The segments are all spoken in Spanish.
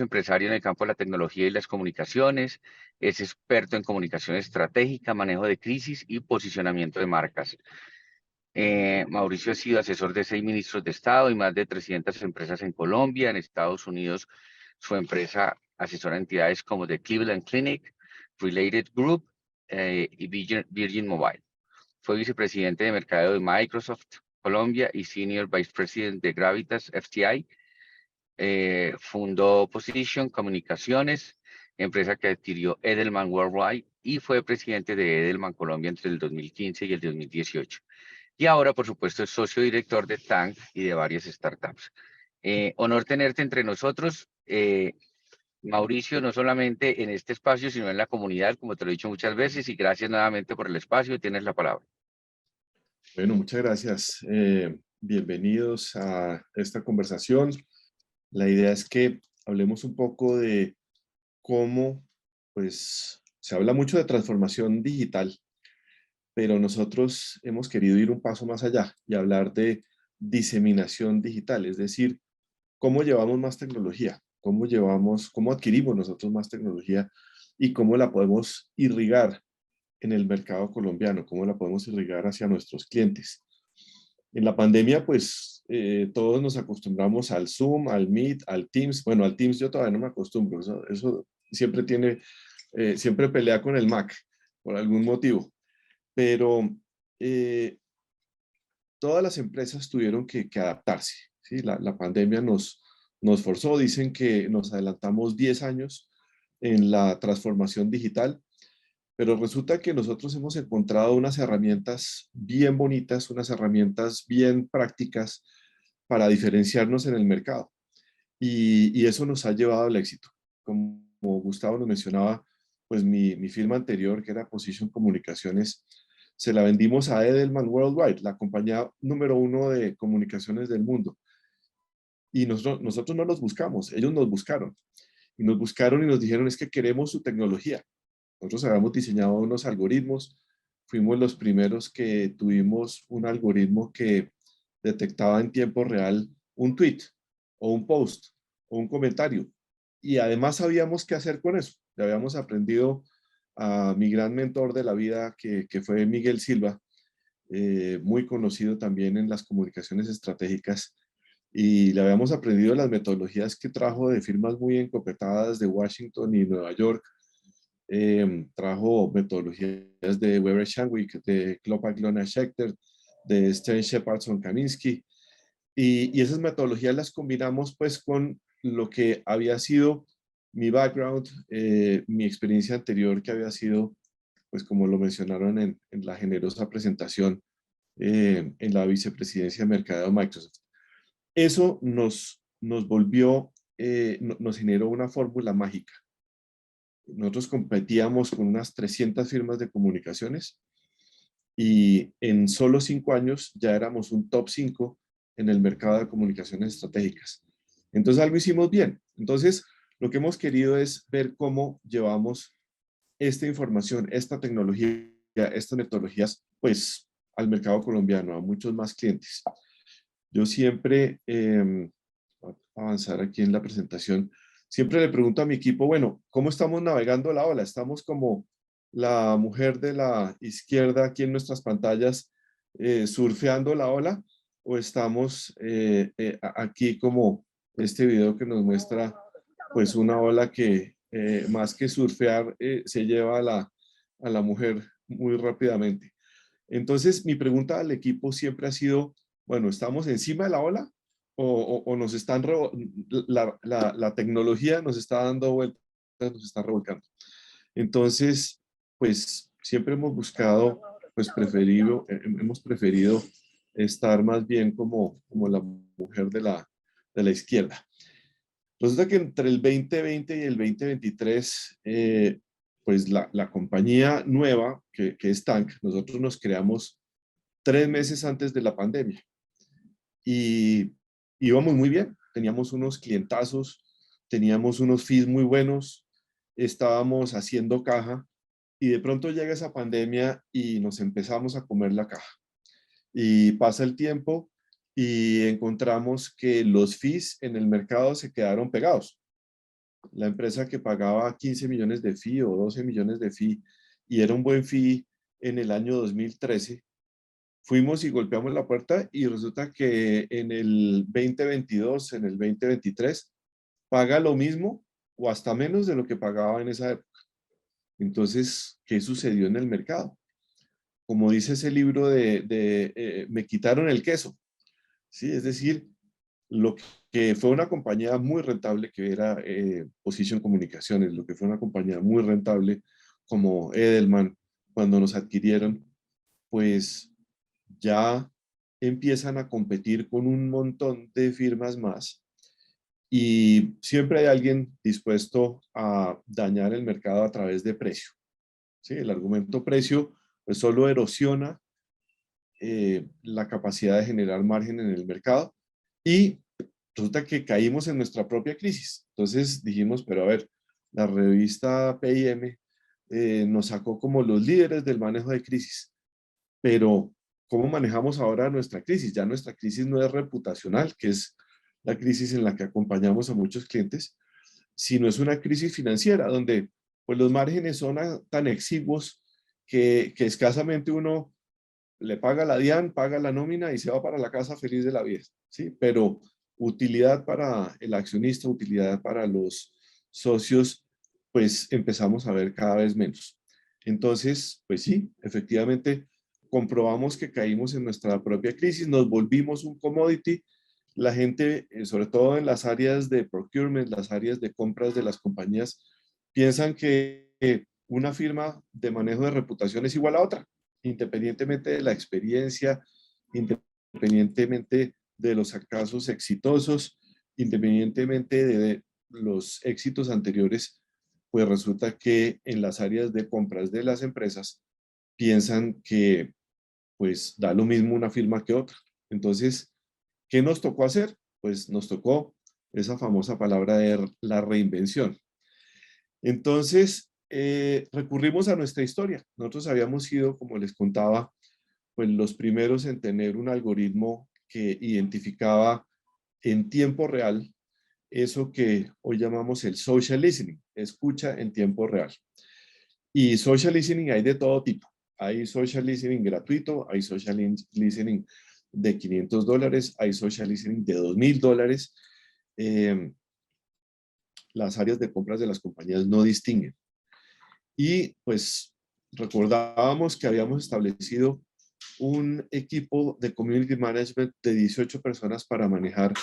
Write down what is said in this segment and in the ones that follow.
empresario en el campo de la tecnología y las comunicaciones. Es experto en comunicación estratégica, manejo de crisis y posicionamiento de marcas. Mauricio ha sido asesor de 6 ministros de Estado y más de 300 empresas en Colombia. En Estados Unidos, su empresa asesora entidades como The Cleveland Clinic, Related Group y Virgin Mobile. Fue vicepresidente de mercadeo de Microsoft Colombia y Senior Vice President de Gravitas FTI. Fundó Position Comunicaciones, empresa que adquirió Edelman Worldwide, y fue presidente de Edelman Colombia entre el 2015 y el 2018. Y ahora, por supuesto, es socio director de Tank y de varias startups. Honor tenerte entre nosotros, Mauricio, no solamente en este espacio, sino en la comunidad, como te lo he dicho muchas veces, y gracias nuevamente por el espacio. Tienes la palabra. Bueno, muchas gracias. Bienvenidos a esta conversación. La idea es que hablemos un poco de cómo, pues, se habla mucho de transformación digital, pero nosotros hemos querido ir un paso más allá y hablar de diseminación digital, es decir, cómo llevamos más tecnología, cómo adquirimos nosotros más tecnología y cómo la podemos irrigar en el mercado colombiano, cómo la podemos irrigar hacia nuestros clientes. En la pandemia, pues, todos nos acostumbramos al Zoom, al Meet, al Teams. Bueno, al Teams yo todavía no me acostumbro. Eso siempre pelea con el Mac por algún motivo. Pero todas las empresas tuvieron que adaptarse, ¿sí? La pandemia nos forzó. Dicen que nos adelantamos 10 años en la transformación digital, pero resulta que nosotros hemos encontrado unas herramientas bien bonitas, unas herramientas bien prácticas para diferenciarnos en el mercado. Y eso nos ha llevado al éxito. Como Gustavo nos mencionaba, pues mi firma anterior, que era Position Comunicaciones, se la vendimos a Edelman Worldwide, la compañía número 1 de comunicaciones del mundo. Y nosotros no los buscamos, ellos nos buscaron. Y nos buscaron y nos dijeron, es que queremos su tecnología. Nosotros habíamos diseñado unos algoritmos, fuimos los primeros que tuvimos un algoritmo que detectaba en tiempo real un tweet o un post o un comentario. Y además sabíamos qué hacer con eso. Le habíamos aprendido a mi gran mentor de la vida, que fue Miguel Silva, muy conocido también en las comunicaciones estratégicas, y le habíamos aprendido las metodologías que trajo de firmas muy encopetadas de Washington y Nueva York. Trajo metodologías de Weber Shandwick, de Klopper Glona Schechter, de Stern Shepardson Kaminsky, y esas metodologías las combinamos pues con lo que había sido mi background, mi experiencia anterior, que había sido, pues como lo mencionaron en la generosa presentación, en la vicepresidencia de mercadeo de Microsoft. Eso nos volvió, nos generó una fórmula mágica. Nosotros competíamos con unas 300 firmas de comunicaciones y en solo 5 años ya éramos un top 5 en el mercado de comunicaciones estratégicas. Entonces algo hicimos bien. Entonces lo que hemos querido es ver cómo llevamos esta información, esta tecnología, estas metodologías, pues al mercado colombiano, a muchos más clientes. Yo siempre, voy a avanzar aquí en la presentación, siempre le pregunto a mi equipo, bueno, ¿cómo estamos navegando la ola? ¿Estamos como la mujer de la izquierda aquí en nuestras pantallas surfeando la ola? ¿O estamos aquí como este video que nos muestra pues una ola que más que surfear se lleva a la mujer muy rápidamente? Entonces mi pregunta al equipo siempre ha sido, bueno, ¿estamos encima de la ola o nos están la tecnología nos está dando vueltas, nos está revolcando? Entonces, pues siempre hemos buscado, pues hemos preferido estar más bien como la mujer de la izquierda. Resulta que entre el 2020 y el 2023, pues la compañía nueva, que es Tank, nosotros nos creamos 3 meses antes de la pandemia y íbamos muy bien. Teníamos unos clientazos, teníamos unos fees muy buenos, estábamos haciendo caja y de pronto llega esa pandemia y nos empezamos a comer la caja. Y pasa el tiempo y encontramos que los fees en el mercado se quedaron pegados. la empresa que pagaba 15 millones de fee o 12 millones de fee y era un buen fee en el año 2013, fuimos y golpeamos la puerta y resulta que en el 2022, en el 2023, paga lo mismo o hasta menos de lo que pagaba en esa época. Entonces, ¿qué sucedió en el mercado? Como dice ese libro Me quitaron el queso, ¿sí? Es decir, lo que fue una compañía muy rentable, que era Position Comunicaciones, lo que fue una compañía muy rentable como Edelman, cuando nos adquirieron, pues ya empiezan a competir con un montón de firmas más y siempre hay alguien dispuesto a dañar el mercado a través de precio. ¿Sí? El argumento precio pues solo erosiona la capacidad de generar margen en el mercado y resulta que caímos en nuestra propia crisis. Entonces dijimos, pero a ver, la revista PIM nos sacó como los líderes del manejo de crisis, pero ¿cómo manejamos ahora nuestra crisis? Ya nuestra crisis no es reputacional, que es la crisis en la que acompañamos a muchos clientes, sino es una crisis financiera, donde pues los márgenes son tan exiguos que escasamente uno le paga la DIAN, paga la nómina y se va para la casa feliz de la vida, ¿sí? Pero utilidad para el accionista, utilidad para los socios, pues empezamos a ver cada vez menos. Entonces, pues sí, efectivamente, comprobamos que caímos en nuestra propia crisis, nos volvimos un commodity. La gente, sobre todo en las áreas de procurement, las áreas de compras de las compañías, piensan que una firma de manejo de reputación es igual a otra, independientemente de la experiencia, independientemente de los casos exitosos, independientemente de los éxitos anteriores, pues resulta que en las áreas de compras de las empresas piensan que pues da lo mismo una firma que otra. Entonces, ¿qué nos tocó hacer? Pues nos tocó esa famosa palabra de la reinvención. Entonces, recurrimos a nuestra historia. Nosotros habíamos sido, como les contaba, pues los primeros en tener un algoritmo que identificaba en tiempo real eso que hoy llamamos el social listening, escucha en tiempo real. Y social listening hay de todo tipo. Hay social listening gratuito, hay social listening de $500, hay social listening de $2,000. Eh, las áreas de compras de las compañías no distinguen. Y pues recordábamos que habíamos establecido un equipo de community management de 18 personas para manejar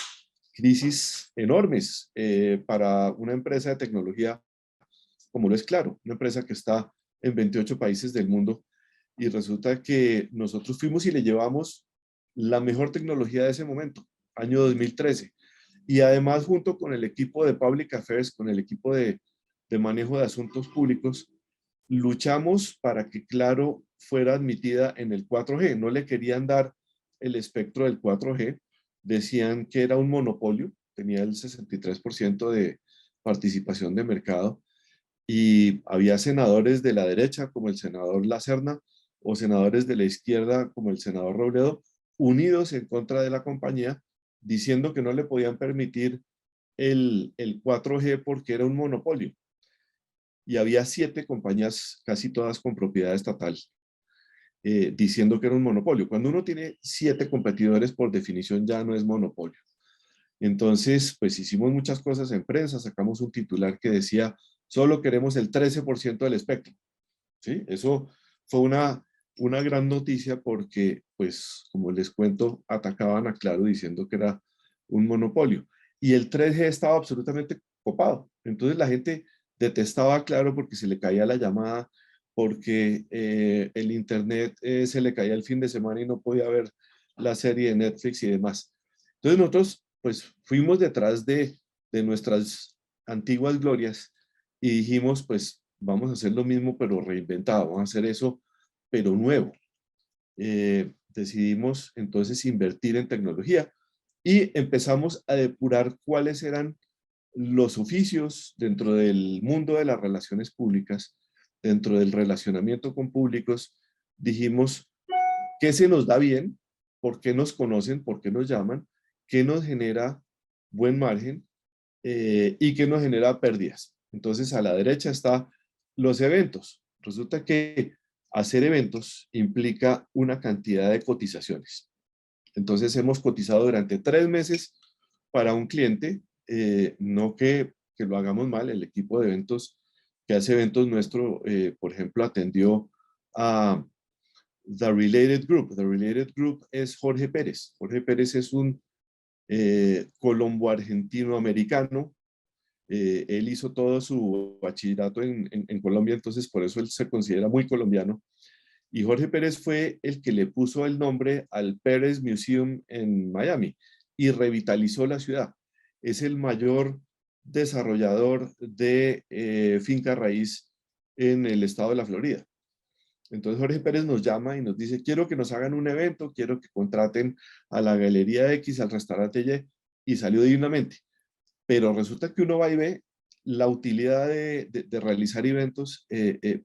crisis enormes para una empresa de tecnología como lo es Claro, una empresa que está en 28 países del mundo y resulta que nosotros fuimos y le llevamos la mejor tecnología de ese momento, año 2013. Y además junto con el equipo de Public Affairs, con el equipo de manejo de asuntos públicos, luchamos para que Claro fuera admitida en el 4G. No le querían dar el espectro del 4G. Decían que era un monopolio. Tenía el 63% de participación de mercado. Y había senadores de la derecha, como el senador Lacerna, o senadores de la izquierda, como el senador Robledo, unidos en contra de la compañía, diciendo que no le podían permitir el 4G porque era un monopolio y había 7 compañías, casi todas con propiedad estatal, diciendo que era un monopolio. Cuando uno tiene 7 competidores, por definición ya no es monopolio. Entonces, pues hicimos muchas cosas en prensa, sacamos un titular que decía, solo queremos el 13% del espectro. ¿Sí? Eso fue una gran noticia porque, pues, como les cuento, atacaban a Claro diciendo que era un monopolio. Y el 3G estaba absolutamente copado. Entonces la gente detestaba a Claro porque se le caía la llamada, porque el internet se le caía el fin de semana y no podía ver la serie de Netflix y demás. Entonces nosotros, pues, fuimos detrás de nuestras antiguas glorias y dijimos, pues, vamos a hacer lo mismo, pero reinventado, vamos a hacer eso, pero nuevo. Decidimos entonces invertir en tecnología y empezamos a depurar cuáles eran los oficios dentro del mundo de las relaciones públicas, dentro del relacionamiento con públicos. Dijimos, ¿qué se nos da bien? ¿Por qué nos conocen? ¿Por qué nos llaman? ¿Qué nos genera buen margen? y que nos genera pérdidas. Entonces, a la derecha está los eventos. Resulta que hacer eventos implica una cantidad de cotizaciones. Entonces, hemos cotizado durante 3 meses para un cliente, no que lo hagamos mal. El equipo de eventos que hace eventos nuestro, por ejemplo, atendió a The Related Group. The Related Group es Jorge Pérez. Jorge Pérez es un colombo-argentino-americano. Él hizo todo su bachillerato en Colombia, entonces por eso él se considera muy colombiano. Y Jorge Pérez fue el que le puso el nombre al Pérez Museum en Miami y revitalizó la ciudad. Es el mayor desarrollador de finca raíz en el estado de la Florida. Entonces Jorge Pérez nos llama y nos dice, quiero que nos hagan un evento, quiero que contraten a la Galería X, al restaurante Y, y salió divinamente. Pero resulta que uno va y ve la utilidad de realizar eventos,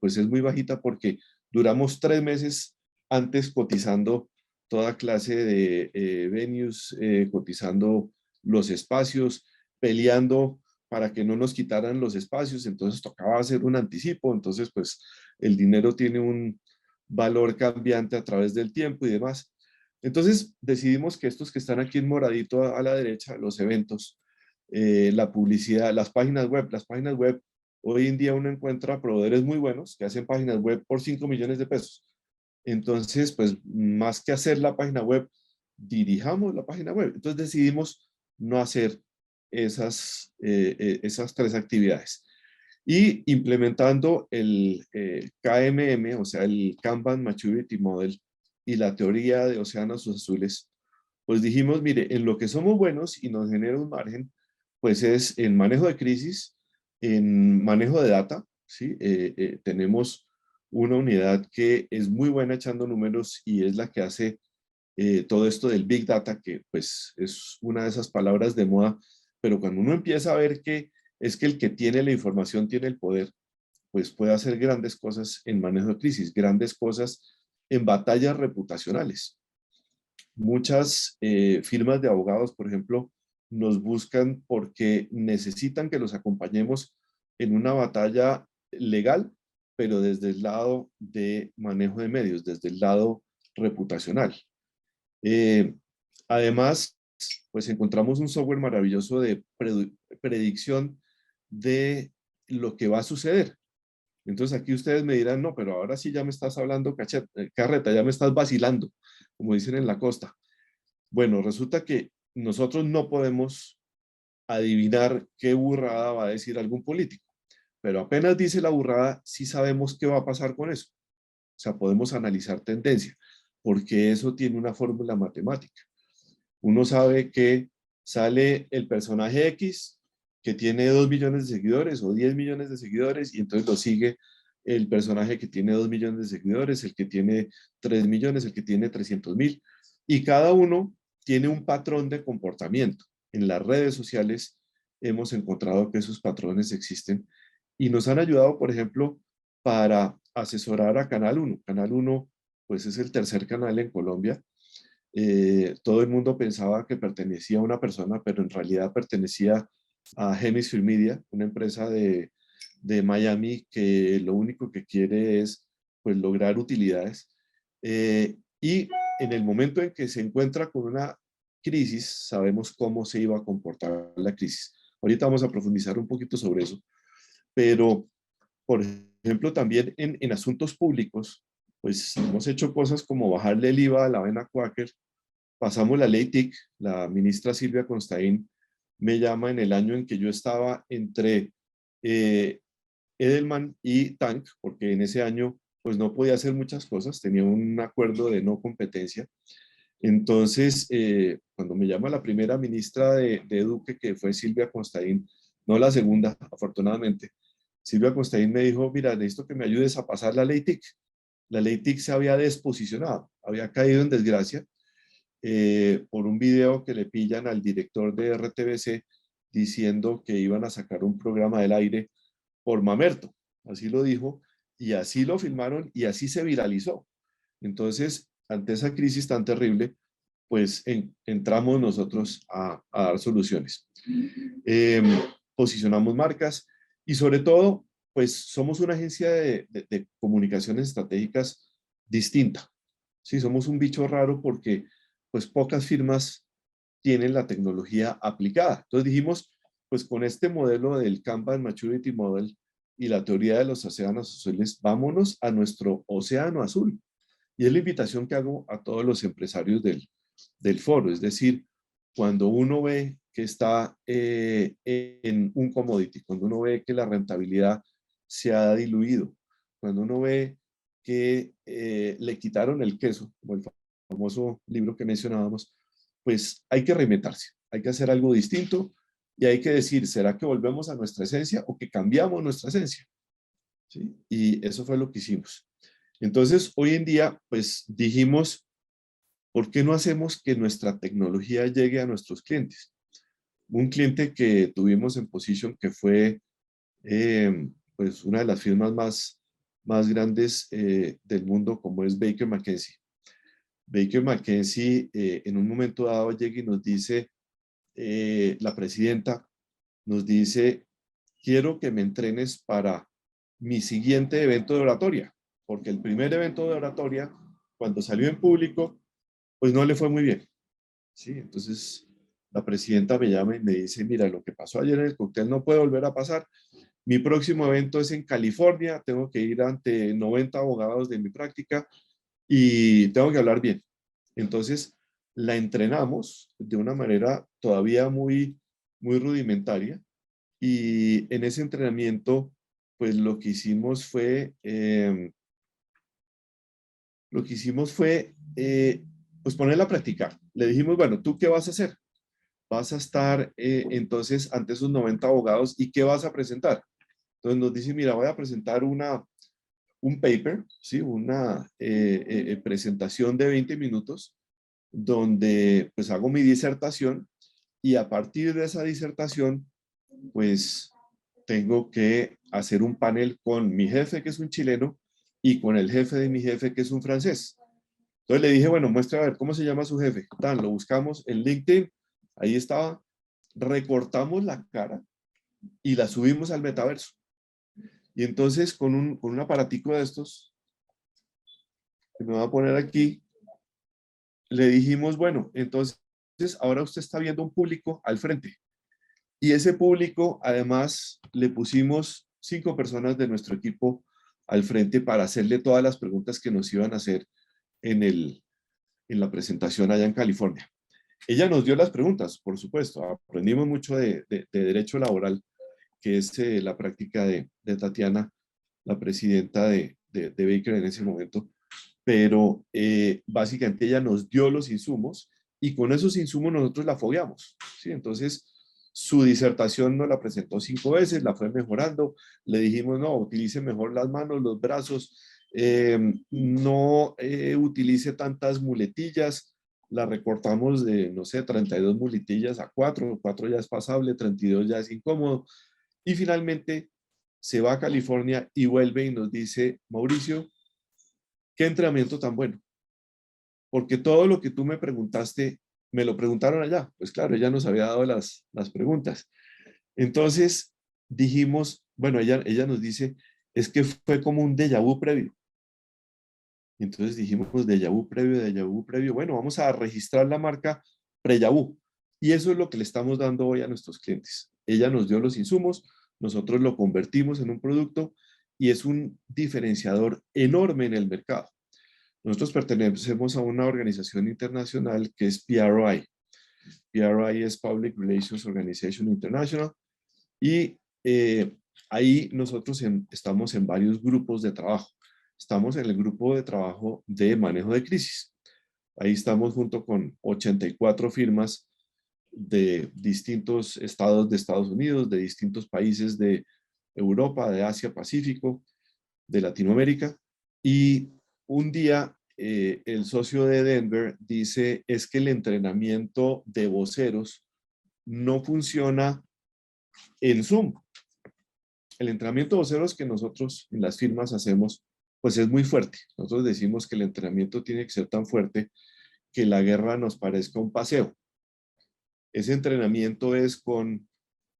pues es muy bajita porque duramos 3 meses antes cotizando toda clase de venues, cotizando los espacios, peleando para que no nos quitaran los espacios, entonces tocaba hacer un anticipo, entonces pues el dinero tiene un valor cambiante a través del tiempo y demás. Entonces decidimos que estos que están aquí en moradito a la derecha, los eventos, la publicidad, las páginas web, hoy en día uno encuentra proveedores muy buenos que hacen páginas web por 5 millones de pesos. Entonces, pues más que hacer la página web, dirijamos la página web. Entonces decidimos no hacer esas 3 actividades. Y implementando el KMM, o sea, el Kanban Maturity Model y la teoría de océanos azules, pues dijimos, mire, en lo que somos buenos y nos genera un margen, pues es en manejo de crisis, en manejo de data, ¿sí? Tenemos una unidad que es muy buena echando números y es la que hace todo esto del Big Data, que pues es una de esas palabras de moda, pero cuando uno empieza a ver que es que el que tiene la información tiene el poder, pues puede hacer grandes cosas en manejo de crisis, grandes cosas en batallas reputacionales. Muchas firmas de abogados, por ejemplo, nos buscan porque necesitan que los acompañemos en una batalla legal, pero desde el lado de manejo de medios, desde el lado reputacional. Eh, Además, pues encontramos un software maravilloso de predicción de lo que va a suceder. Entonces aquí ustedes me dirán, no, pero ahora sí ya me estás hablando carreta, ya me estás vacilando, como dicen en la costa. Bueno, resulta que nosotros no podemos adivinar qué burrada va a decir algún político, pero apenas dice la burrada, sí sabemos qué va a pasar con eso. O sea, podemos analizar tendencia, porque eso tiene una fórmula matemática. Uno sabe que sale el personaje X, que tiene 2 millones de seguidores o 10 millones de seguidores, y entonces lo sigue el personaje que tiene 2 millones de seguidores, el que tiene 3 millones, el que tiene 300.000, y cada uno tiene un patrón de comportamiento. En las redes sociales hemos encontrado que esos patrones existen y nos han ayudado, por ejemplo, para asesorar a Canal 1. Canal 1, pues es el tercer canal en Colombia. Todo el mundo pensaba que pertenecía a una persona, pero en realidad pertenecía a Hemisphere Media, una empresa de Miami que lo único que quiere es pues lograr utilidades. Y en el momento en que se encuentra con una crisis, sabemos cómo se iba a comportar la crisis. Ahorita vamos a profundizar un poquito sobre eso, pero por ejemplo también en asuntos públicos, pues hemos hecho cosas como bajarle el IVA a la avena Quaker. Pasamos la ley TIC, la ministra Silvia Constaín me llama en el año en que yo estaba entre Edelman y Tank, porque en ese año pues no podía hacer muchas cosas, tenía un acuerdo de no competencia. Entonces, cuando me llama la primera ministra de Duque, que fue Silvia Constaín, no la segunda, afortunadamente, Silvia Constaín me dijo, mira, necesito que me ayudes a pasar la ley TIC. La ley TIC se había desposicionado, había caído en desgracia, por un video que le pillan al director de RTBC diciendo que iban a sacar un programa del aire por Mamerto, así lo dijo, y así lo filmaron y así se viralizó. Entonces, ante esa crisis tan terrible, pues entramos nosotros a dar soluciones. Eh, Posicionamos marcas y sobre todo, pues somos una agencia de comunicaciones estratégicas distinta. Sí, somos un bicho raro porque pues pocas firmas tienen la tecnología aplicada. Entonces dijimos, pues con este modelo del Kanban Maturity Model y la teoría de los océanos azules, vámonos a nuestro océano azul. Y es la invitación que hago a todos los empresarios del foro. Es decir, cuando uno ve que está en un commodity, cuando uno ve que la rentabilidad se ha diluido, cuando uno ve que le quitaron el queso, como el famoso libro que mencionábamos, pues hay que reinventarse, hay que hacer algo distinto y hay que decir, ¿será que volvemos a nuestra esencia o que cambiamos nuestra esencia? ¿Sí? Y eso fue lo que hicimos. Entonces, hoy en día, pues dijimos, ¿por qué no hacemos que nuestra tecnología llegue a nuestros clientes? Un cliente que tuvimos en Position que fue pues una de las firmas más grandes del mundo, como es Baker McKenzie. Baker McKenzie en un momento dado llega y nos dice, la presidenta nos dice, quiero que me entrenes para mi siguiente evento de oratoria, porque el primer evento de oratoria, cuando salió en público, pues no le fue muy bien. Sí, entonces la presidenta me llama y me dice, mira, lo que pasó ayer en el cóctel no puede volver a pasar. Mi próximo evento es en California, tengo que ir ante 90 abogados de mi práctica y tengo que hablar bien. Entonces la entrenamos de una manera todavía muy rudimentaria y en ese entrenamiento, pues pues ponerla a practicar. Le dijimos, bueno, ¿tú qué vas a hacer? Vas a estar entonces ante esos 90 abogados y ¿qué vas a presentar? Entonces nos dice, mira, voy a presentar un paper, ¿sí? Una presentación de 20 minutos donde pues hago mi disertación y a partir de esa disertación pues tengo que hacer un panel con mi jefe que es un chileno y con el jefe de mi jefe que es un francés. Entonces le dije, bueno, muestra a ver cómo se llama su jefe. Tan, lo buscamos en LinkedIn, ahí estaba, recortamos la cara y la subimos al metaverso. Y entonces con un aparatico de estos, que me voy a poner aquí, le dijimos, bueno, entonces ahora usted está viendo un público al frente. Y ese público, además, le pusimos 5 personas de nuestro equipo al frente para hacerle todas las preguntas que nos iban a hacer en la presentación allá en California. Ella nos dio las preguntas, por supuesto. Aprendimos mucho de derecho laboral, que es la práctica de Tatiana, la presidenta de Baker en ese momento. Pero básicamente ella nos dio los insumos y con esos insumos nosotros la fogueamos. ¿Sí? Entonces, su disertación nos la presentó 5 veces, la fue mejorando. Le dijimos, no, utilice mejor las manos, los brazos, no utilice tantas muletillas. La recortamos de, no sé, 32 muletillas a 4, 4 ya es pasable, 32 ya es incómodo. Y finalmente se va a California y vuelve y nos dice, Mauricio, qué entrenamiento tan bueno. Porque todo lo que tú me preguntaste, me lo preguntaron allá. Pues claro, ella nos había dado las preguntas. Entonces dijimos, bueno, ella nos dice, es que fue como un déjà vu previo. Entonces dijimos, pues déjà vu previo. Bueno, vamos a registrar la marca pre-déjà vu. Y eso es lo que le estamos dando hoy a nuestros clientes. Ella nos dio los insumos, nosotros lo convertimos en un producto y es un diferenciador enorme en el mercado. Nosotros pertenecemos a una organización internacional que es PRI. PRI es Public Relations Organization International y ahí nosotros estamos en varios grupos de trabajo. Estamos en el grupo de trabajo de manejo de crisis. Ahí estamos junto con 84 firmas de distintos estados de Estados Unidos, de distintos países de Europa, de Asia, Pacífico, de Latinoamérica. Y un día el socio de Denver dice, es que el entrenamiento de voceros no funciona en Zoom. El entrenamiento de voceros que nosotros en las firmas hacemos, pues es muy fuerte. Nosotros decimos que el entrenamiento tiene que ser tan fuerte que la guerra nos parezca un paseo. Ese entrenamiento es con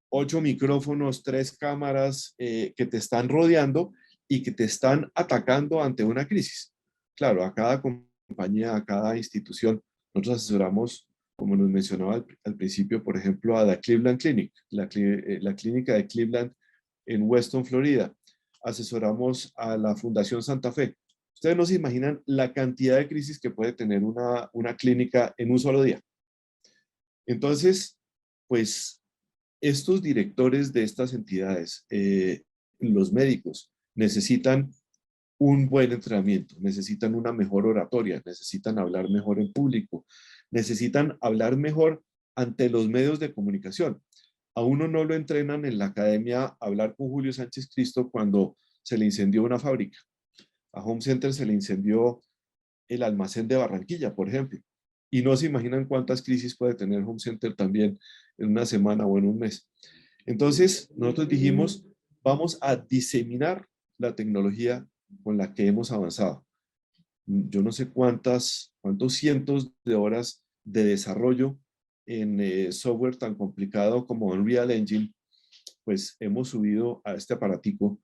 8 micrófonos, 3 cámaras que te están rodeando y que te están atacando ante una crisis. Claro, a cada compañía, a cada institución, nosotros asesoramos, como nos mencionaba al principio, por ejemplo, a la Cleveland Clinic, la clínica de Cleveland en Weston, Florida. Asesoramos a la Fundación Santa Fe. Ustedes no se imaginan la cantidad de crisis que puede tener una clínica en un solo día. Entonces, pues estos directores de estas entidades, los médicos, necesitan un buen entrenamiento, necesitan una mejor oratoria, necesitan hablar mejor en público, necesitan hablar mejor ante los medios de comunicación. A uno no lo entrenan en la academia a hablar con Julio Sánchez Cristo cuando se le incendió una fábrica. A Home Center se le incendió el almacén de Barranquilla, por ejemplo. Y no se imaginan cuántas crisis puede tener Home Center también en una semana o en un mes. Entonces, nosotros dijimos, vamos a diseminar la tecnología con la que hemos avanzado. Yo no sé cuántos cientos de horas de desarrollo en software tan complicado como Unreal Engine, pues hemos subido a este aparatico,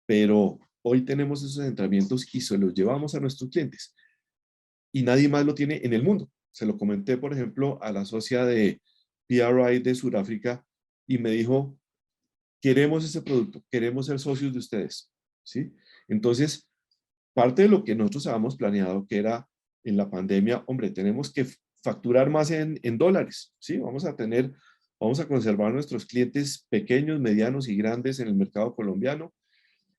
pero hoy tenemos esos entrenamientos y se los llevamos a nuestros clientes y nadie más lo tiene en el mundo. Se lo comenté, por ejemplo, a la socia de PRI de Sudáfrica y me dijo, queremos ese producto, queremos ser socios de ustedes, ¿sí? Entonces, parte de lo que nosotros habíamos planeado, que era en la pandemia, hombre, tenemos que facturar más en dólares, ¿sí? Vamos a conservar nuestros clientes pequeños, medianos y grandes en el mercado colombiano,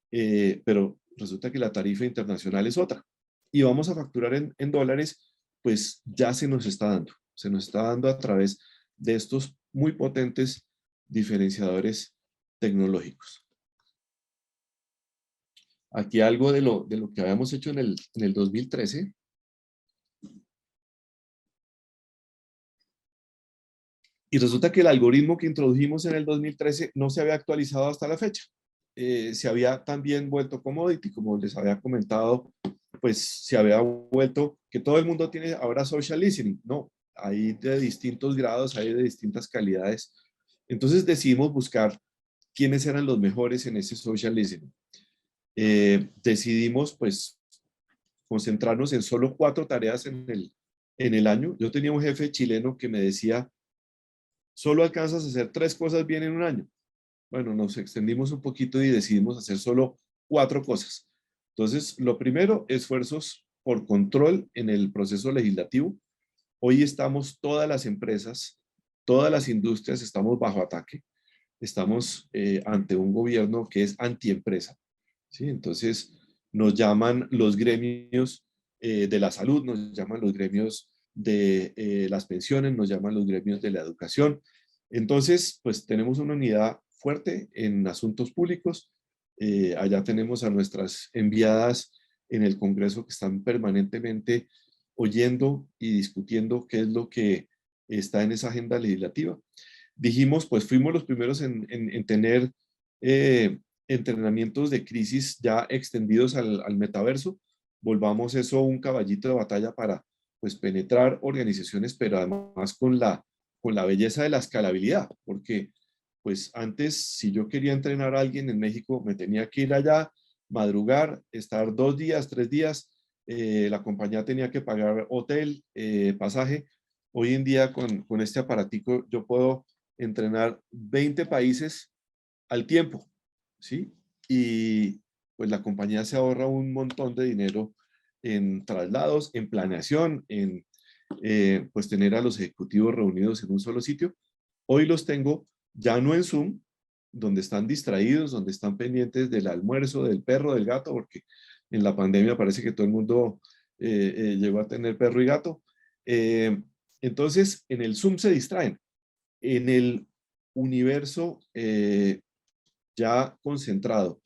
pero resulta que la tarifa internacional es otra. Y vamos a facturar en dólares, pues ya se nos está dando a través de estos muy potentes diferenciadores tecnológicos. Aquí algo de lo que habíamos hecho en el 2013. Y resulta que el algoritmo que introdujimos en el 2013 no se había actualizado hasta la fecha. Se había también vuelto commodity, como les había comentado, pues se había vuelto que todo el mundo tiene ahora social listening. No, hay de distintos grados, hay de distintas calidades. Entonces decidimos buscar quiénes eran los mejores en ese social listening. Decidimos pues concentrarnos en solo 4 tareas en el año. Yo tenía un jefe chileno que me decía, solo alcanzas a hacer 3 cosas bien en un año. Bueno, nos extendimos un poquito y decidimos hacer solo 4 cosas. Entonces, lo primero, esfuerzos por control en el proceso legislativo. Hoy estamos todas las empresas, todas las industrias, estamos bajo ataque. Estamos ante un gobierno que es antiempresa, ¿sí? Entonces, nos llaman los gremios de la salud, nos llaman los gremios de las pensiones, nos llaman los gremios de la educación. Entonces, pues tenemos una unidad fuerte en asuntos públicos. Allá tenemos a nuestras enviadas en el Congreso que están permanentemente oyendo y discutiendo qué es lo que está en esa agenda legislativa. Dijimos, pues fuimos los primeros en tener entrenamientos de crisis ya extendidos al metaverso. Volvamos eso un caballito de batalla para pues penetrar organizaciones, pero además con la belleza de la escalabilidad, porque pues antes si yo quería entrenar a alguien en México me tenía que ir allá, madrugar, estar 2 días, 3 días, la compañía tenía que pagar hotel, pasaje. Hoy en día con este aparatico yo puedo entrenar 20 países al tiempo, ¿sí? Y pues la compañía se ahorra un montón de dinero en traslados, en planeación, en pues tener a los ejecutivos reunidos en un solo sitio. Hoy los tengo ya no en Zoom, donde están distraídos, donde están pendientes del almuerzo, del perro, del gato, porque en la pandemia parece que todo el mundo llegó a tener perro y gato. Entonces, en el Zoom se distraen. En el universo ya concentrado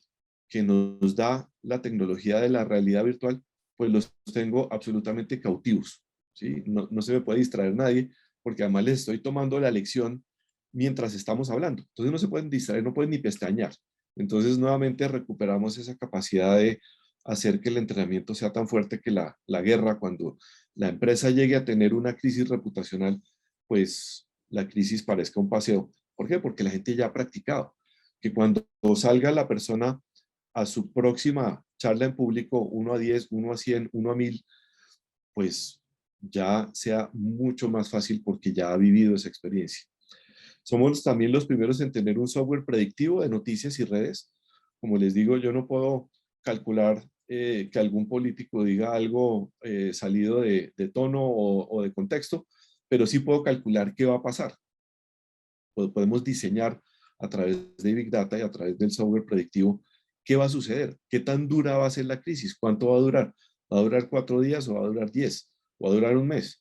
que nos da la tecnología de la realidad virtual, pues los tengo absolutamente cautivos, ¿sí? No se me puede distraer nadie, porque además les estoy tomando la lección mientras estamos hablando. Entonces no se pueden distraer, no pueden ni pestañear. Entonces nuevamente recuperamos esa capacidad de hacer que el entrenamiento sea tan fuerte que la guerra, cuando la empresa llegue a tener una crisis reputacional, pues la crisis parezca un paseo. ¿Por qué? Porque la gente ya ha practicado. Que cuando salga la persona a su próxima charla en público, 1 a 10, 1 a 100, 1 a 1000, pues ya sea mucho más fácil porque ya ha vivido esa experiencia. Somos también los primeros en tener un software predictivo de noticias y redes. Como les digo, yo no puedo calcular que algún político diga algo salido de tono o de contexto, pero sí puedo calcular qué va a pasar. Podemos diseñar a través de Big Data y a través del software predictivo qué va a suceder, qué tan dura va a ser la crisis, cuánto va a durar. ¿Va a durar 4 días o va a durar 10? ¿O va a durar un mes?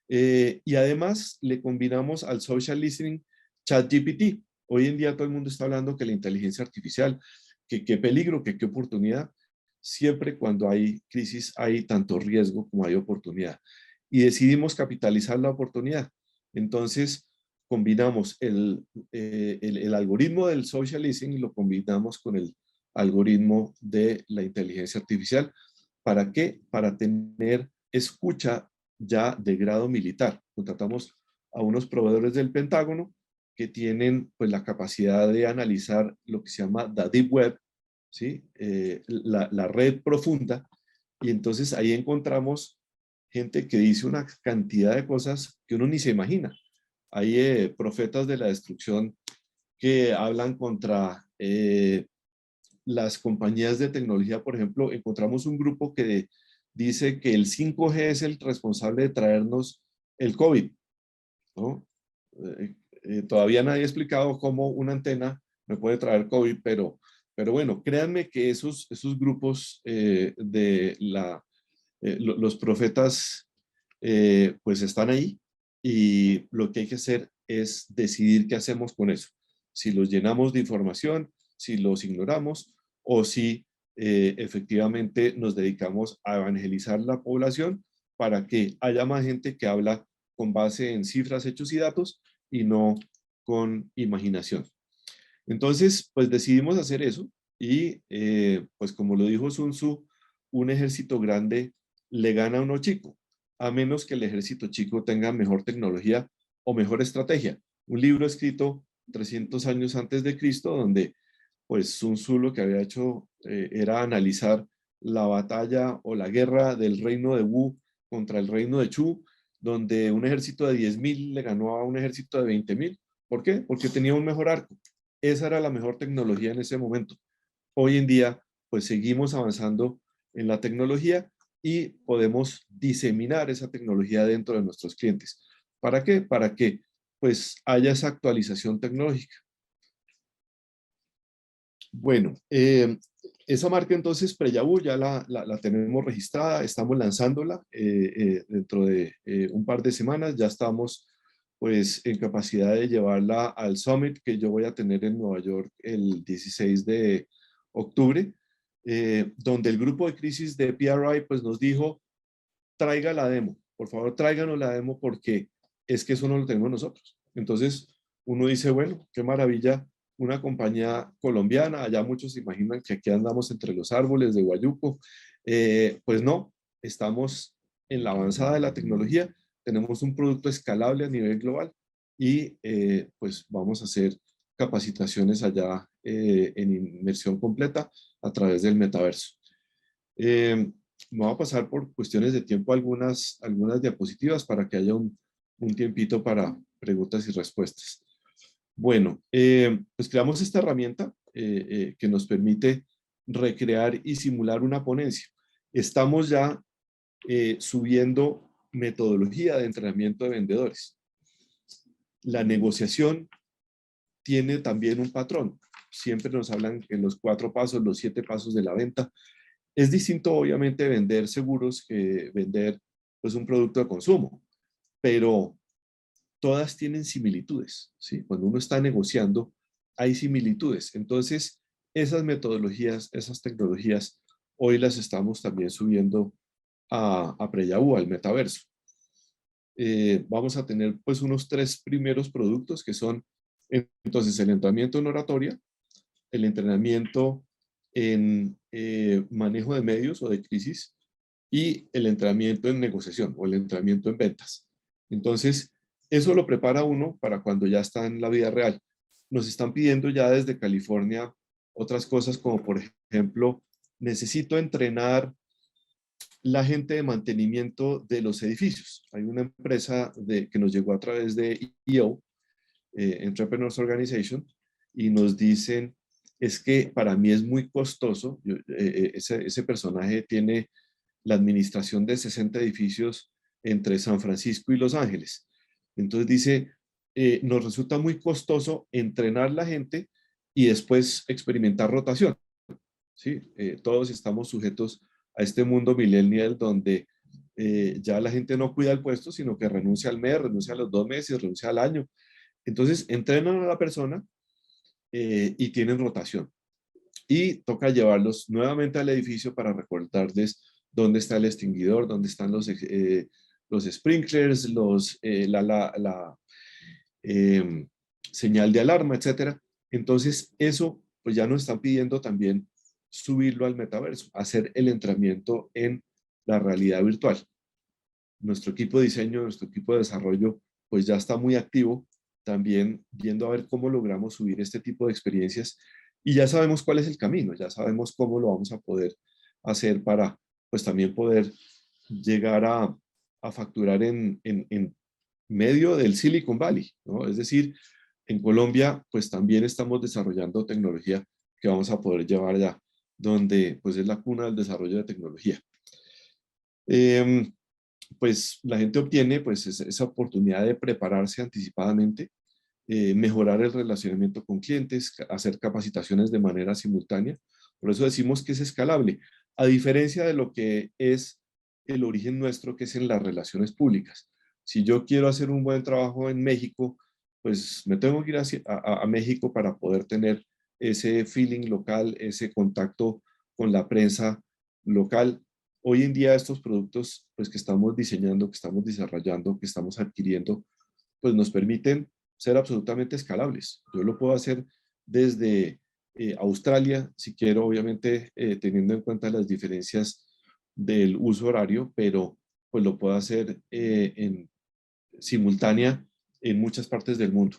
Y además le combinamos al social listening ChatGPT. Hoy en día todo el mundo está hablando que la inteligencia artificial, que qué peligro, que qué oportunidad. Siempre cuando hay crisis hay tanto riesgo como hay oportunidad. Y decidimos capitalizar la oportunidad. Entonces combinamos el algoritmo del social listening y lo combinamos con el algoritmo de la inteligencia artificial. ¿Para qué? Para tener escucha ya de grado militar. Contratamos a unos proveedores del Pentágono que tienen pues la capacidad de analizar lo que se llama la Deep Web, ¿sí? La red profunda, y entonces ahí encontramos gente que dice una cantidad de cosas que uno ni se imagina. Hay profetas de la destrucción que hablan contra las compañías de tecnología. Por ejemplo, encontramos un grupo que dice que el 5G es el responsable de traernos el COVID, ¿no? Todavía nadie ha explicado cómo una antena me puede traer COVID, pero bueno, créanme que esos grupos los profetas pues están ahí, y lo que hay que hacer es decidir qué hacemos con eso. Si los llenamos de información, si los ignoramos o si efectivamente nos dedicamos a evangelizar la población para que haya más gente que habla con base en cifras, hechos y datos y no con imaginación. Entonces, pues decidimos hacer eso y pues como lo dijo Sun Tzu, un ejército grande le gana a uno chico, a menos que el ejército chico tenga mejor tecnología o mejor estrategia. Un libro escrito 300 años antes de Cristo, donde pues Sun Tzu lo que había hecho era analizar la batalla o la guerra del reino de Wu contra el reino de Chu, donde un ejército de 10.000 le ganó a un ejército de 20.000. ¿Por qué? Porque tenía un mejor arco. Esa era la mejor tecnología en ese momento. Hoy en día, pues seguimos avanzando en la tecnología y podemos diseminar esa tecnología dentro de nuestros clientes. ¿Para qué? Para que pues haya esa actualización tecnológica. Bueno, esa marca entonces Preyabu ya la tenemos registrada, estamos lanzándola dentro de un par de semanas, ya estamos pues en capacidad de llevarla al Summit que yo voy a tener en Nueva York el 16 de octubre, donde el grupo de crisis de PRI pues nos dijo, traiga la demo, por favor tráiganos la demo porque es que eso no lo tenemos nosotros. Entonces uno dice, bueno, qué maravilla, una compañía colombiana, allá muchos se imaginan que aquí andamos entre los árboles de Guayuco, pues no, estamos en la avanzada de la tecnología, tenemos un producto escalable a nivel global y pues vamos a hacer capacitaciones allá en inmersión completa a través del metaverso. Me voy a pasar por cuestiones de tiempo algunas diapositivas para que haya un tiempito para preguntas y respuestas. Bueno, pues creamos esta herramienta que nos permite recrear y simular una ponencia. Estamos ya subiendo metodología de entrenamiento de vendedores. La negociación tiene también un patrón. Siempre nos hablan en los 4 pasos, los 7 pasos de la venta. Es distinto, obviamente, vender seguros que vender pues, un producto de consumo, pero todas tienen similitudes, ¿sí? Cuando uno está negociando, hay similitudes. Entonces, esas metodologías, esas tecnologías, hoy las estamos también subiendo a Preyaú, al metaverso. Vamos a tener pues unos 3 primeros productos que son entonces el entrenamiento en oratoria, el entrenamiento en manejo de medios o de crisis y el entrenamiento en negociación o el entrenamiento en ventas. Entonces, Eso lo prepara uno para cuando ya está en la vida real. Nos están pidiendo ya desde California otras cosas como, por ejemplo, necesito entrenar la gente de mantenimiento de los edificios. Hay una empresa que nos llegó a través de EO, Entrepreneurs Organization, y nos dicen, es que para mí es muy costoso, ese personaje tiene la administración de 60 edificios entre San Francisco y Los Ángeles. Entonces dice, nos resulta muy costoso entrenar la gente y después experimentar rotación. ¿Sí? Todos estamos sujetos a este mundo millennial donde ya la gente no cuida el puesto, sino que renuncia al mes, renuncia a los 2 meses, renuncia al año. Entonces entrenan a la persona y tienen rotación. Y toca llevarlos nuevamente al edificio para recordarles dónde está el extinguidor, dónde están los sprinklers, la señal de alarma, etcétera. Entonces, eso pues ya nos están pidiendo también subirlo al metaverso, hacer el entrenamiento en la realidad virtual. Nuestro equipo de diseño, nuestro equipo de desarrollo, pues ya está muy activo también viendo a ver cómo logramos subir este tipo de experiencias y ya sabemos cuál es el camino, ya sabemos cómo lo vamos a poder hacer para pues también poder llegar a facturar en medio del Silicon Valley, ¿no? Es decir, en Colombia pues también estamos desarrollando tecnología que vamos a poder llevar allá, donde pues es la cuna del desarrollo de tecnología. Eh, pues la gente obtiene pues esa oportunidad de prepararse anticipadamente, mejorar el relacionamiento con clientes, hacer capacitaciones de manera simultánea. Por eso decimos que es escalable, a diferencia de lo que es el origen nuestro, que es en las relaciones públicas. Si yo quiero hacer un buen trabajo en México, pues me tengo que ir a México para poder tener ese feeling local, ese contacto con la prensa local. Hoy en día estos productos pues, que estamos diseñando, que estamos desarrollando, que estamos adquiriendo, pues nos permiten ser absolutamente escalables. Yo lo puedo hacer desde Australia, si quiero, obviamente teniendo en cuenta las diferencias del uso horario, pero pues lo puedo hacer en simultánea en muchas partes del mundo.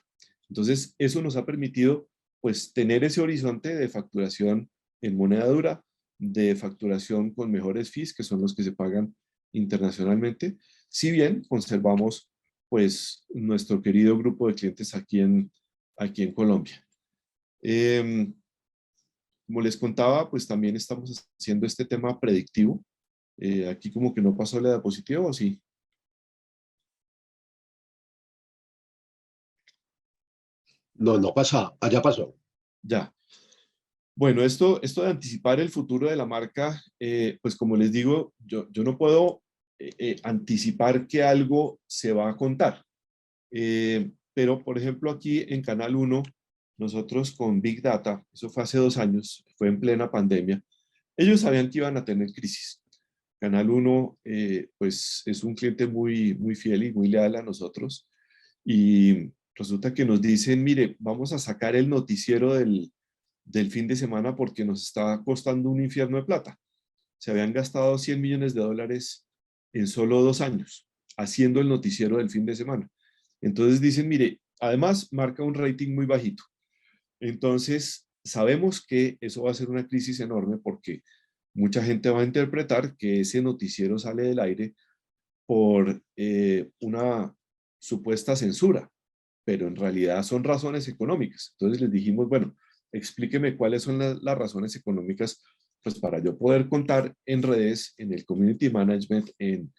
Entonces, eso nos ha permitido pues tener ese horizonte de facturación en moneda dura, de facturación con mejores fees, que son los que se pagan internacionalmente, si bien conservamos pues nuestro querido grupo de clientes aquí en Colombia. Eh, Como les contaba, pues también estamos haciendo este tema predictivo. Aquí como que no pasó la diapositiva, ¿o sí? No, no pasa, allá pasó. Ya. Bueno, esto de anticipar el futuro de la marca, pues como les digo, yo no puedo anticipar que algo se va a contar. Pero, por ejemplo, aquí en Canal 1, nosotros con Big Data, eso fue hace 2 años, fue en plena pandemia, ellos sabían que iban a tener crisis. Canal 1, pues es un cliente muy, muy fiel y muy leal a nosotros. Y resulta que nos dicen, mire, vamos a sacar el noticiero del fin de semana porque nos está costando un infierno de plata. Se habían gastado 100 millones de dólares en solo 2 años haciendo el noticiero del fin de semana. Entonces dicen, mire, además marca un rating muy bajito. Entonces sabemos que eso va a ser una crisis enorme porque mucha gente va a interpretar que ese noticiero sale del aire por una supuesta censura, pero en realidad son razones económicas. Entonces les dijimos, bueno, explíqueme cuáles son las razones económicas, pues para yo poder contar en redes, en el community management, en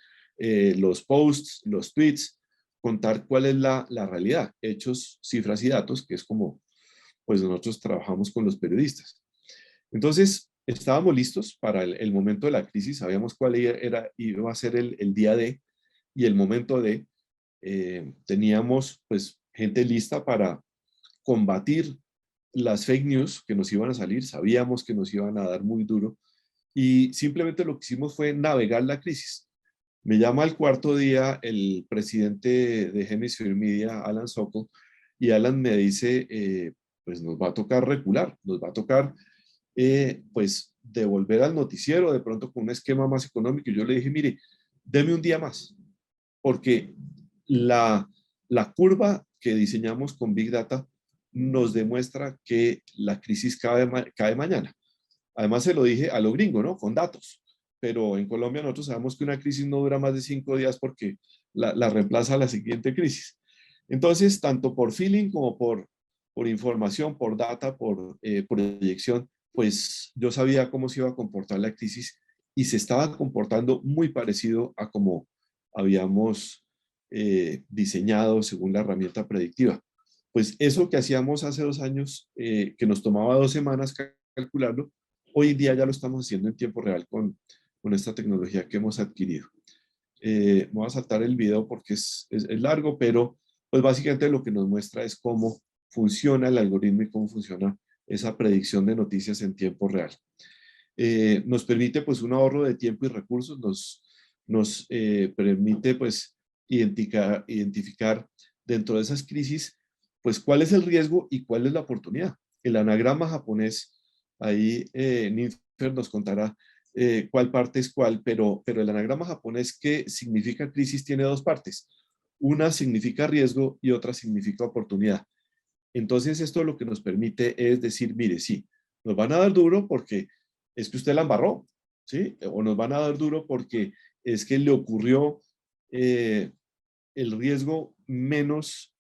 los posts, los tweets, contar cuál es la realidad, hechos, cifras y datos, que es como pues nosotros trabajamos con los periodistas. Entonces, estábamos listos para el momento de la crisis, sabíamos cuál iba a ser el día de y el momento de, teníamos pues gente lista para combatir las fake news que nos iban a salir, sabíamos que nos iban a dar muy duro y simplemente lo que hicimos fue navegar la crisis. Me llama al cuarto día el presidente de Hemisphere Media, Alan Sokol, y Alan me dice, pues nos va a tocar recular, nos va a tocar pues devolver al noticiero de pronto con un esquema más económico. Y yo le dije, mire, deme un día más, porque la La curva que diseñamos con Big Data nos demuestra que la crisis cae mañana. Además se lo dije a lo gringo, ¿no? Con datos. Pero en Colombia nosotros sabemos que una crisis no dura más de 5 días porque la reemplaza la siguiente crisis. Entonces, tanto por feeling como por información, por data, por proyección, pues yo sabía cómo se iba a comportar la crisis y se estaba comportando muy parecido a como habíamos diseñado según la herramienta predictiva. Pues eso que hacíamos hace 2 años, que nos tomaba 2 semanas calcularlo, hoy en día ya lo estamos haciendo en tiempo real con esta tecnología que hemos adquirido. Voy a saltar el video porque es largo, pero pues básicamente lo que nos muestra es cómo funciona el algoritmo y cómo funciona esa predicción de noticias en tiempo real. Nos permite pues un ahorro de tiempo y recursos, nos permite pues identificar dentro de esas crisis pues cuál es el riesgo y cuál es la oportunidad. El anagrama japonés, ahí Ninfer nos contará cuál parte es cuál, pero el anagrama japonés que significa crisis tiene 2 partes. Una significa riesgo y otra significa oportunidad. Entonces esto lo que nos permite es decir, mire, sí, nos van a dar duro porque es que usted la embarró, ¿sí? O nos van a dar duro porque es que le ocurrió el riesgo menos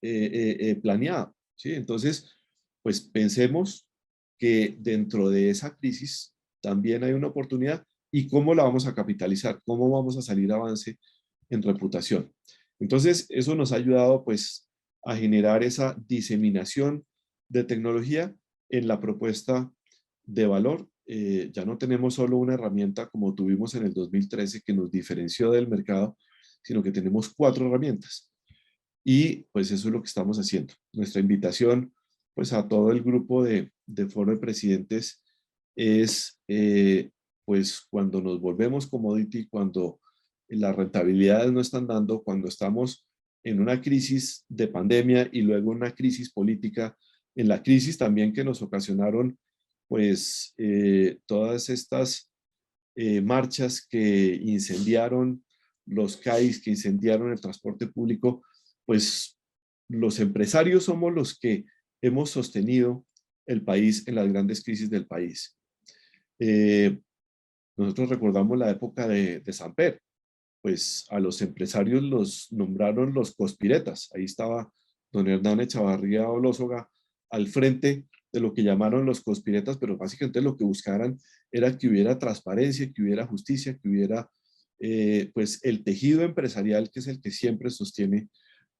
planeado, ¿sí? Entonces, pues pensemos que dentro de esa crisis también hay una oportunidad y cómo la vamos a capitalizar, cómo vamos a salir avance en reputación. Entonces, eso nos ha ayudado pues a generar esa diseminación de tecnología en la propuesta de valor. Ya no tenemos solo una herramienta como tuvimos en el 2013 que nos diferenció del mercado, sino que tenemos 4 herramientas. Y pues eso es lo que estamos haciendo. Nuestra invitación pues a todo el grupo de Foro de Presidentes es pues cuando nos volvemos commodity, cuando las rentabilidades no están dando, cuando estamos en una crisis de pandemia y luego una crisis política, en la crisis también que nos ocasionaron pues todas estas marchas que incendiaron los CAIs, que incendiaron el transporte público, pues los empresarios somos los que hemos sostenido el país en las grandes crisis del país. Nosotros recordamos la época de Samper, pues a los empresarios los nombraron los conspiretas. Ahí estaba don Hernán Echavarría Olózoga al frente de lo que llamaron los conspiretas, pero básicamente lo que buscaran era que hubiera transparencia, que hubiera justicia, que hubiera pues el tejido empresarial que es el que siempre sostiene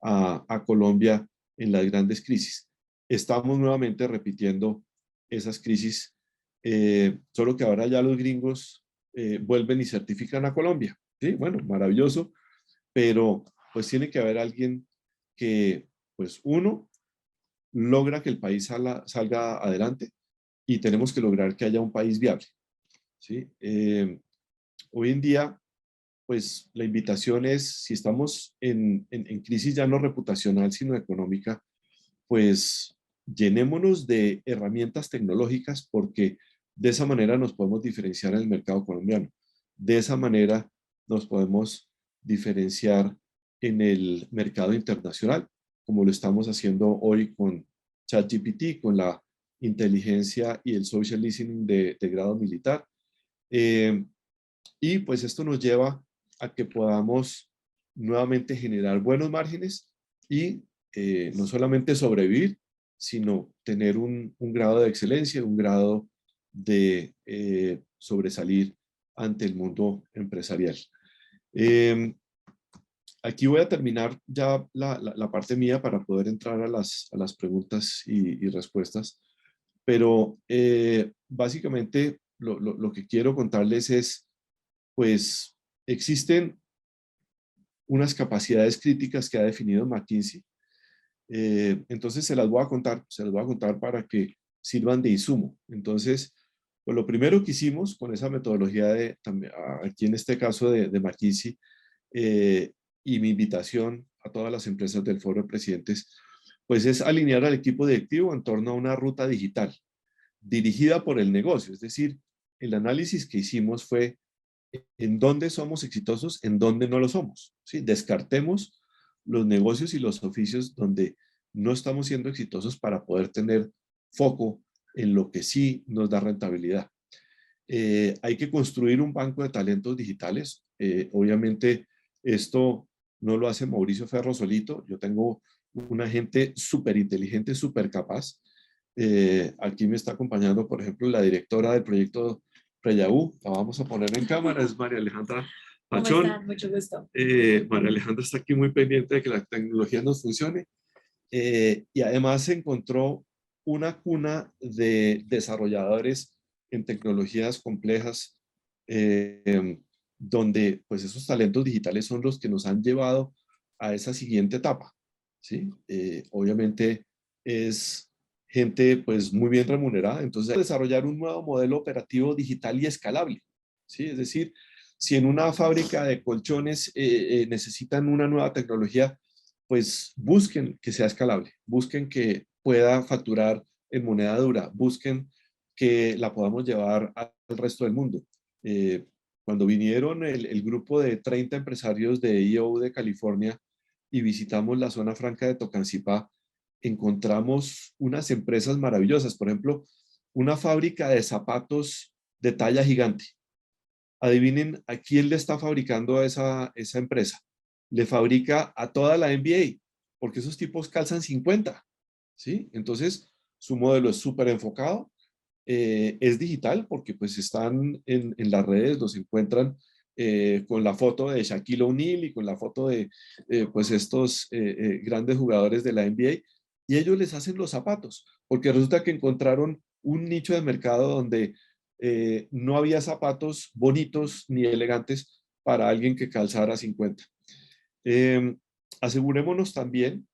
a Colombia en las grandes crisis. Estamos nuevamente repitiendo esas crisis, solo que ahora ya los gringos vuelven y certifican a Colombia. Sí, bueno, maravilloso, pero pues tiene que haber alguien que, pues uno, logra que el país salga adelante y tenemos que lograr que haya un país viable. ¿Sí? Hoy en día, pues la invitación es, si estamos en crisis ya no reputacional, sino económica, pues llenémonos de herramientas tecnológicas porque de esa manera nos podemos diferenciar en el mercado colombiano. De esa manera nos podemos diferenciar en el mercado internacional, como lo estamos haciendo hoy con ChatGPT, con la inteligencia y el social listening de grado militar. Y pues esto nos lleva a que podamos nuevamente generar buenos márgenes y no solamente sobrevivir, sino tener un grado de excelencia, un grado de sobresalir ante el mundo empresarial. Aquí voy a terminar ya la parte mía para poder entrar a las preguntas y respuestas, pero básicamente lo que quiero contarles es, pues existen unas capacidades críticas que ha definido McKinsey. Entonces se las voy a contar para que sirvan de insumo. Entonces, pues lo primero que hicimos con esa metodología aquí en este caso de McKinsey, y mi invitación a todas las empresas del Foro de Presidentes, pues es alinear al equipo directivo en torno a una ruta digital dirigida por el negocio. Es decir, el análisis que hicimos fue en dónde somos exitosos, en dónde no lo somos. ¿Sí? Descartemos los negocios y los oficios donde no estamos siendo exitosos para poder tener foco en lo que sí nos da rentabilidad. Hay que construir un banco de talentos digitales. Obviamente esto no lo hace Mauricio Ferro solito. Yo tengo una gente súper inteligente, súper capaz. Aquí me está acompañando, por ejemplo, la directora del proyecto Preyaú. La vamos a poner en cámara, es María Alejandra Pachón. ¿Cómo están? Mucho gusto. María Alejandra está aquí muy pendiente de que la tecnología nos funcione. Y además se encontró una cuna de desarrolladores en tecnologías complejas, donde pues esos talentos digitales son los que nos han llevado a esa siguiente etapa, ¿sí? Obviamente es gente pues muy bien remunerada, entonces desarrollar un nuevo modelo operativo digital y escalable, ¿sí? Es decir, si en una fábrica de colchones necesitan una nueva tecnología, pues busquen que sea escalable, busquen que pueda facturar en moneda dura, busquen que la podamos llevar al resto del mundo. Cuando vinieron el grupo de 30 empresarios de IO de California y visitamos la zona franca de Tocancipá, encontramos unas empresas maravillosas. Por ejemplo, una fábrica de zapatos de talla gigante. Adivinen a quién le está fabricando esa empresa. Le fabrica a toda la NBA, porque esos tipos calzan 50, ¿sí? Entonces, su modelo es súper enfocado, es digital, porque pues están en las redes, los encuentran con la foto de Shaquille O'Neal y con la foto de pues estos grandes jugadores de la NBA, y ellos les hacen los zapatos, porque resulta que encontraron un nicho de mercado donde no había zapatos bonitos ni elegantes para alguien que calzara 50. Asegurémonos también,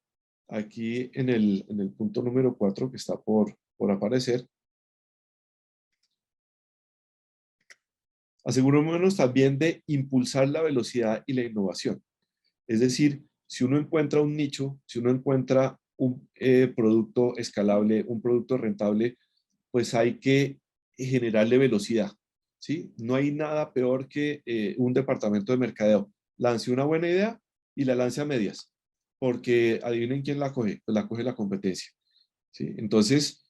aquí en el punto número 4 que está por aparecer, asegurémonos también de impulsar la velocidad y la innovación. Es decir, si uno encuentra un nicho, si uno encuentra un producto escalable, un producto rentable, pues hay que generarle velocidad, ¿sí? No hay nada peor que un departamento de mercadeo lance una buena idea y la lance a medias, porque adivinen quién la coge, pues la coge la competencia, ¿sí? Entonces,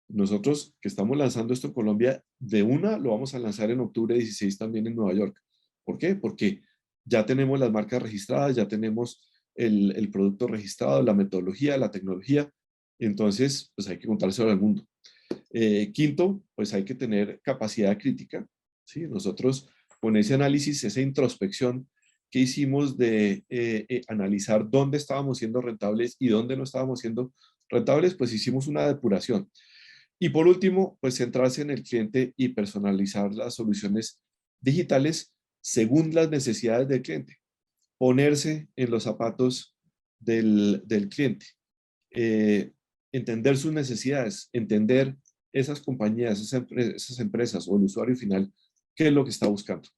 nosotros que estamos lanzando esto en Colombia, de una lo vamos a lanzar en octubre 16 también en Nueva York. ¿Por qué? Porque ya tenemos las marcas registradas, ya tenemos el producto registrado, la metodología, la tecnología. Entonces, pues hay que contárselo al mundo. Quinto, pues hay que tener capacidad crítica, ¿sí? Nosotros con ese análisis, esa introspección que hicimos de analizar dónde estábamos siendo rentables y dónde no estábamos siendo rentables, pues hicimos una depuración. Y por último, pues centrarse en el cliente y personalizar las soluciones digitales según las necesidades del cliente. Ponerse en los zapatos del cliente. Entender sus necesidades, entender esas compañías, esas empresas o el usuario final, qué es lo que está buscando.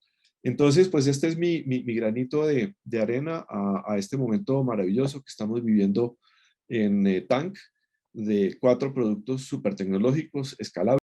Entonces, pues este es mi granito de arena a este momento maravilloso que estamos viviendo en Tank, de 4 productos súper tecnológicos, escalables.